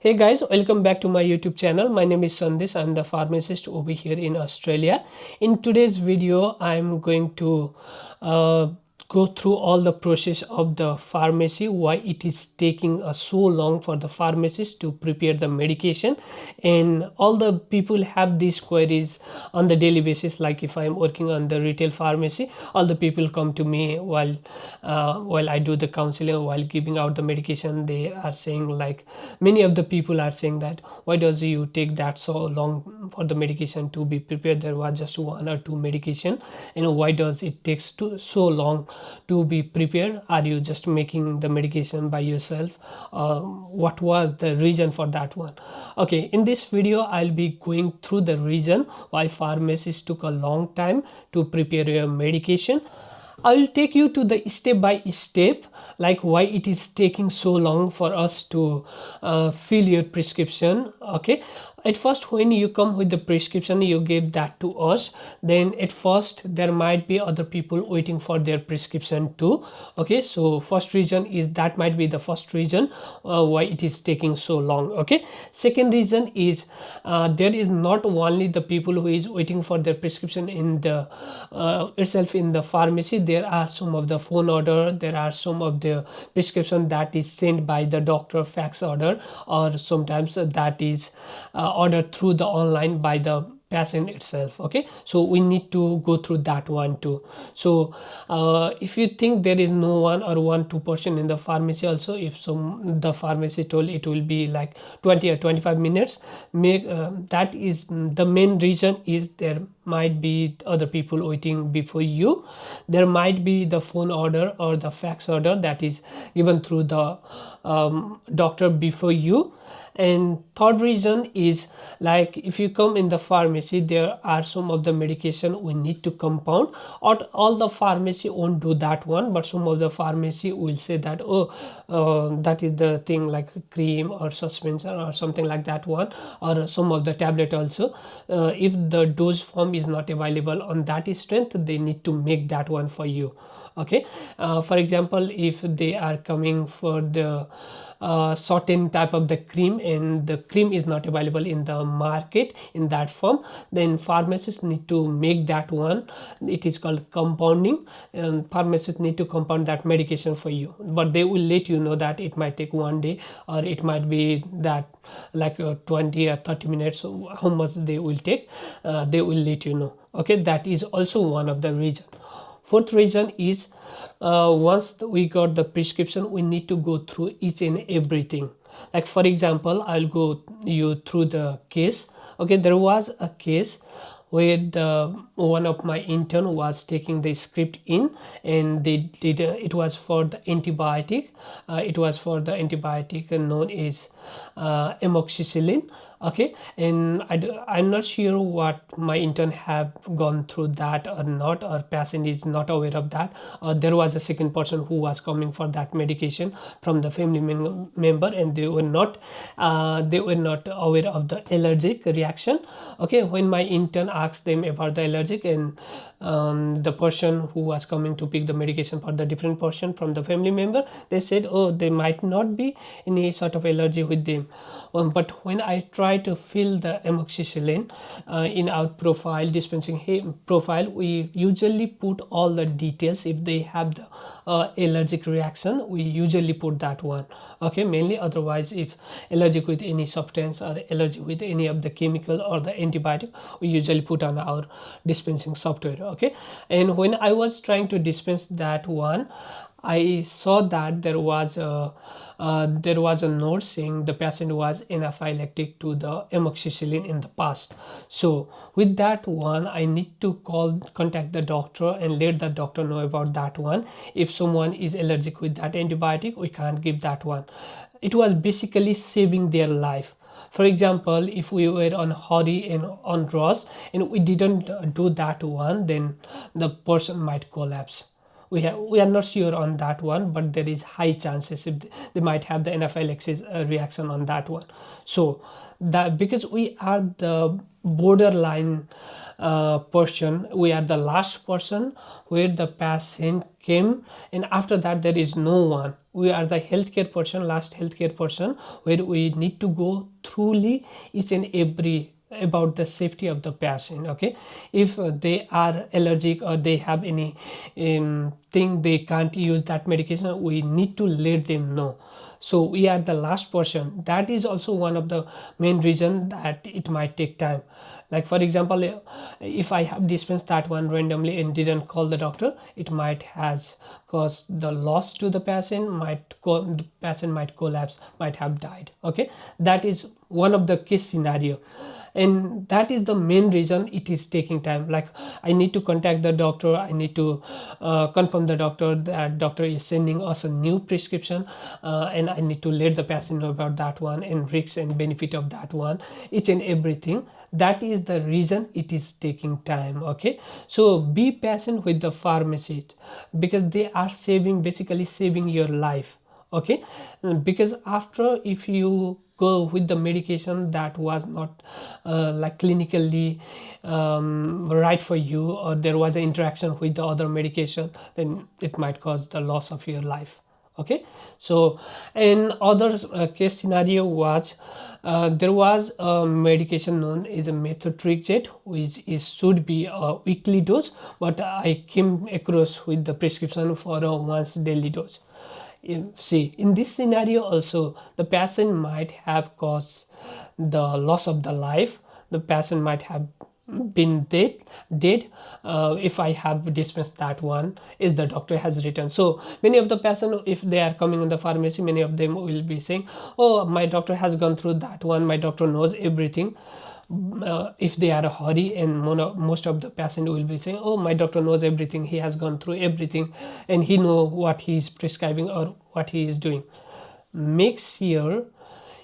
Hey guys, welcome back to my YouTube channel. My name is Sandesh. I'm the pharmacist over here in Australia. In today's video, I'm going to go through all the process of the pharmacy, why it is taking so long for the pharmacist to prepare the medication, and all the people have these queries on the daily basis. Like if I'm working on the retail pharmacy, all the people come to me while I do the counseling, while giving out the medication. They are saying, like, many of the people are saying that why does you take that so long for the medication to be prepared? There was just one or two medication, why does it takes so long to be prepared? Are you just making the medication by yourself? What was the reason for that one? Okay, in this video I'll be going through the reason why pharmacists took a long time to prepare your medication. I will take you to the step by step, like why it is taking so long for us to fill your prescription. Okay, at first when you come with the prescription, you give that to us. Then at first there might be other people waiting for their prescription too. Okay, so first reason is that might be the first reason why it is taking so long. Okay, second reason is there is not only the people who is waiting for their prescription in the itself in the pharmacy. There are some of the phone order, there are some of the prescription that is sent by the doctor fax order, or sometimes that is ordered through the online by the patient itself. Okay, so we need to go through that one too. So if you think there is no one or 1-2% in the pharmacy, also if the pharmacy told it will be like 20 or 25 minutes, that is the main reason is there might be other people waiting before you. There might be the phone order or the fax order that is given through the doctor before you. And third reason is, like, if you come in the pharmacy, there are some of the medication we need to compound, or all the pharmacy won't do that one, but some of the pharmacy will say that, that is the thing, like cream or suspension or something like that one, or some of the tablet also. If the dose form is not available on that strength, they need to make that one for you. Okay, for example, if they are coming for the certain type of the cream and the cream is not available in the market in that form, then pharmacists need to make that one. It is called compounding, and pharmacists need to compound that medication for you, but they will let you know that it might take one day, or it might be that like 20 or 30 minutes, how much they will take. They will let you know. Okay, that is also one of the reason. Fourth reason is, once we got the prescription, we need to go through each and everything. Like, for example, I'll go you through the case. Okay, there was a case where one of my intern was taking the script in, and they did it was for the antibiotic. It was for the antibiotic known as amoxicillin. Okay, and I'm not sure what my intern have gone through that or not, or patient is not aware of that, or there was a second person who was coming for that medication from the family member, and they were not aware of the allergic reaction. Okay, when my intern asked them about the allergic, and the person who was coming to pick the medication for the different person from the family member, they said, oh, there might not be any sort of allergy with them. But when I try to fill the amoxicillin in our profile, dispensing profile, we usually put all the details. If they have the allergic reaction, we usually put that one. Okay, mainly. Otherwise, if allergic with any substance or allergic with any of the chemical or the antibiotic, we usually put on our dispensing software. Okay, and when I was trying to dispense that one, I saw that there was a note saying the patient was anaphylactic to the amoxicillin in the past. So with that one, I need to contact the doctor and let the doctor know about that one. If someone is allergic with that antibiotic, we can't give that one. It was basically saving their life. For example, if we were on hurry and on rush and we didn't do that one, then the person might collapse. we are not sure on that one, but there is high chances if they might have the anaphylaxis reaction on that one. So that, because we are the borderline person, we are the last person where the patient came, and after that there is no one. We are the healthcare person, last healthcare person, where we need to go thoroughly each and every about the safety of the patient. Okay, if they are allergic or they have any thing they can't use that medication, we need to let them know. So we are the last person. That is also one of the main reason that it might take time. Like for example, if I have dispensed that one randomly and didn't call the doctor, it might has caused the loss to the patient, the patient might collapse, might have died. Okay, that is one of the case scenario, and that is the main reason it is taking time. Like I need to contact the doctor, I need to confirm the doctor that doctor is sending us a new prescription, and I need to let the patient know about that one and risks and benefit of that one, each and everything. That is the reason it is taking time. Okay, so be patient with the pharmacist, because they are basically saving your life. Okay, because after, if you go with the medication that was not like clinically right for you, or there was an interaction with the other medication, then it might cause the loss of your life. Okay, so in other case scenario was there was a medication known as a methotrexate, which should be a weekly dose, but I came across with the prescription for a once daily dose. See, in this scenario also, the patient might have caused the loss of the life. The patient might have been dead if I have dispensed that one is the doctor has written. So many of the patients, if they are coming in the pharmacy, many of them will be saying, oh, my doctor has gone through that one, my doctor knows everything. If they are a hurry, and most of the patient will be saying, oh, my doctor knows everything, he has gone through everything and he know what he is prescribing or what he is doing. Make sure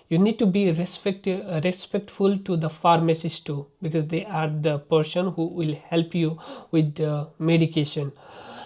you need to be respectful to the pharmacist too, because they are the person who will help you with the medication.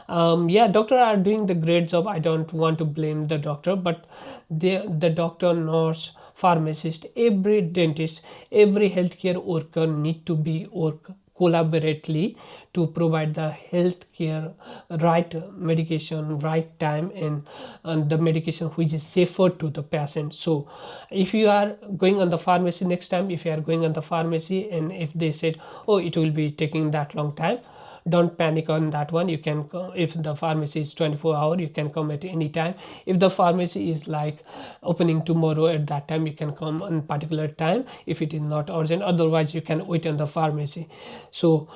Yeah, doctor are doing the great job, I don't want to blame the doctor, but the doctor, nurse, pharmacist, every dentist, every healthcare worker need to be work collaboratively to provide the healthcare, right medication, right time, and the medication which is safer to the patient. So if you are going on the pharmacy, next time if you are going on the pharmacy and if they said, oh, it will be taking that long time, don't panic on that one. You can come, if the pharmacy is 24-hour, you can come at any time. If the pharmacy is like opening tomorrow, at that time you can come on particular time if it is not urgent, otherwise you can wait on the pharmacy. So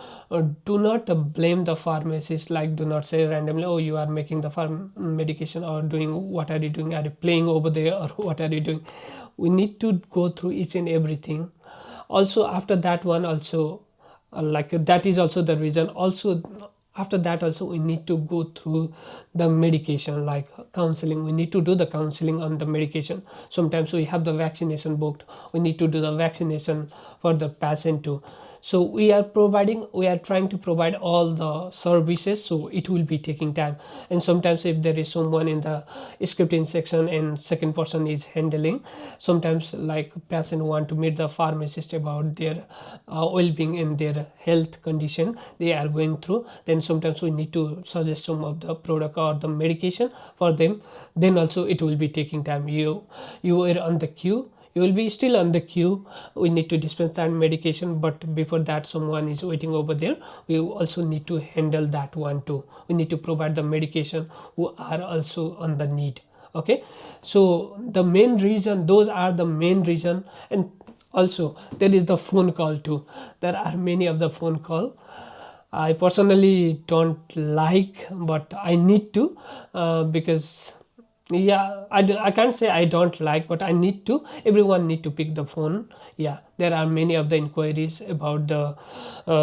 do not blame the pharmacist. Like, do not say randomly, oh, you are making the medication, or doing, what are you doing, are you playing over there, or what are you doing? We need to go through each and everything. Also after that one also, like that is also the reason. Also after that also we need to go through the medication, like counseling. We need to do the counseling on the medication. Sometimes we have the vaccination booked, we need to do the vaccination for the patient too. So we are trying to provide all the services, so it will be taking time. And sometimes if there is someone in the scripting section and second person is handling, sometimes like patient want to meet the pharmacist about their well-being and their health condition they are going through, then sometimes we need to suggest some of the product or the medication for them. Then also it will be taking time. You are on the queue, you will be still on the queue, we need to dispense that medication, but before that someone is waiting over there, we also need to handle that one too. We need to provide the medication who are also on the need. Okay, so the main reason, those are the main reason. And also there is the phone call too. There are many of the phone call I personally don't like, but I need to, because Yeah, I can't say I don't like, but I need to, everyone need to pick the phone. Yeah, there are many of the inquiries about the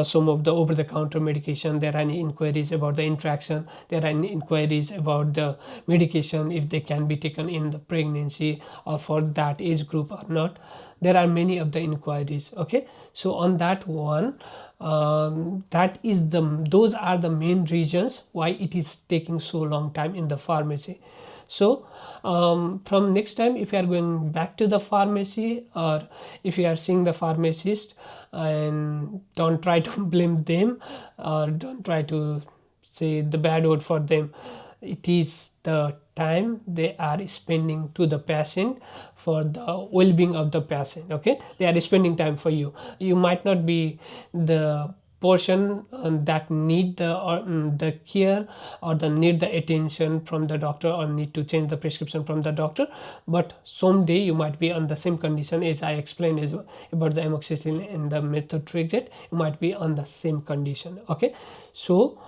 some of the over the counter medication. There are inquiries about the interaction. There are inquiries about the medication, if they can be taken in the pregnancy or for that age group or not. There are many of the inquiries. Okay, so on that one, that is the, those are the main reasons why it is taking so long time in the pharmacy. So from next time, if you are going back to the pharmacy, or if you are seeing the pharmacist, and don't try to blame them, or don't try to say the bad word for them. It is the time they are spending to the patient, for the well-being of the patient. Okay, they are spending time for you. You might not be the portion that need the, or the care, or the need the attention from the doctor, or need to change the prescription from the doctor, but someday you might be on the same condition as I explained as about the amoxicillin and the methotrexate. You might be on the same condition. Okay, so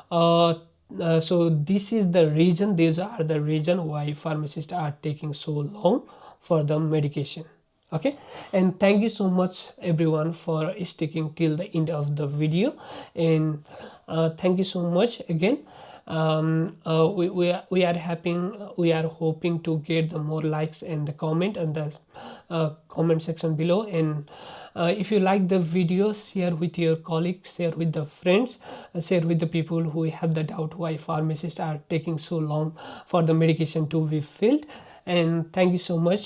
so this is the reason, these are the reason why pharmacists are taking so long for the medication. Okay, and thank you so much everyone for sticking till the end of the video, and thank you so much again. We are happy, we are hoping to get the more likes and the comment and the comment section below. And if you like the video, share with your colleagues, share with the friends, share with the people who have the doubt why pharmacists are taking so long for the medication to be filled. And thank you so much.